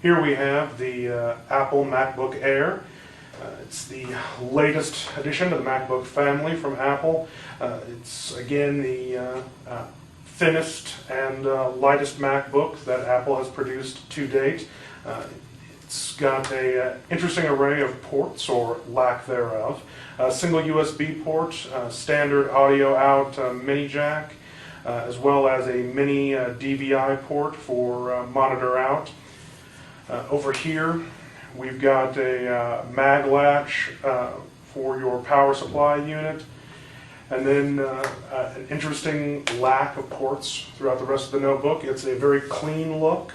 Here we have the Apple MacBook Air. It's the latest addition to the MacBook family from Apple. It's again the thinnest and lightest MacBook that Apple has produced to date. It's got an interesting array of ports, or lack thereof. A single USB port, standard audio out mini jack, as well as a mini DVI port for monitor out. Over here we've got a mag latch for your power supply unit, and then an interesting lack of ports throughout the rest of the notebook. It's a very clean look,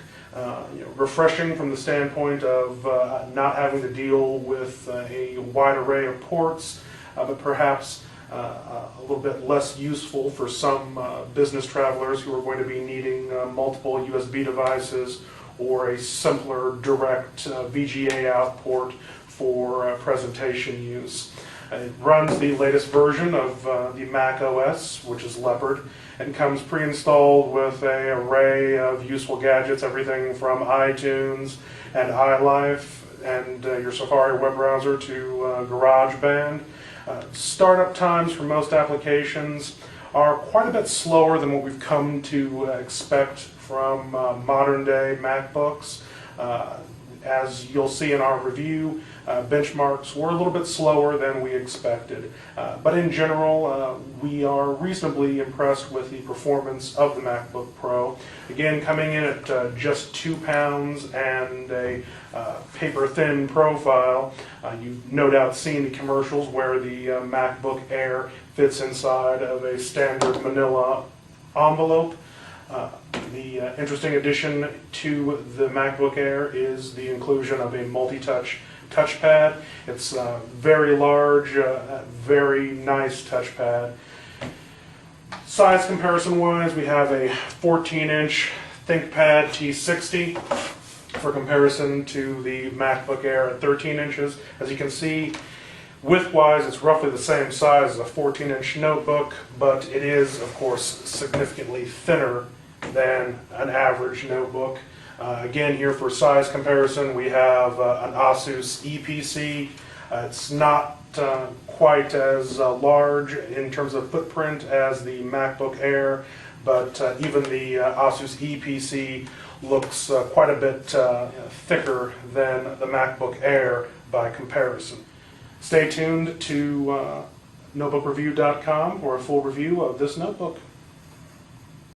refreshing from the standpoint of not having to deal with a wide array of ports, but perhaps a little bit less useful for some business travelers who are going to be needing multiple USB devices or a simpler direct VGA out port for presentation use. It runs the latest version of the Mac OS, which is Leopard, and comes pre-installed with an array of useful gadgets, everything from iTunes and iLife and your Safari web browser to GarageBand. Startup times for most applications are quite a bit slower than what we've come to expect from modern day MacBooks. As you'll see in our review, benchmarks were a little bit slower than we expected. But in general, we are reasonably impressed with the performance of the MacBook Pro. Again, coming in at just 2 pounds and a paper-thin profile. You've no doubt seen the commercials where the MacBook Air fits inside of a standard manila envelope. The interesting addition to the MacBook Air is the inclusion of a multi-touch touchpad. It's very large, very nice touchpad. Size comparison-wise, we have a 14-inch ThinkPad T60 for comparison to the MacBook Air at 13 inches. As you can see, width-wise, it's roughly the same size as a 14-inch notebook, but it is, of course, significantly thinner than an average notebook. Again, here for size comparison, we have an Asus EPC. It's not quite as large in terms of footprint as the MacBook Air, but even the Asus EPC looks quite a bit thicker than the MacBook Air by comparison. Stay tuned to notebookreview.com for a full review of this notebook.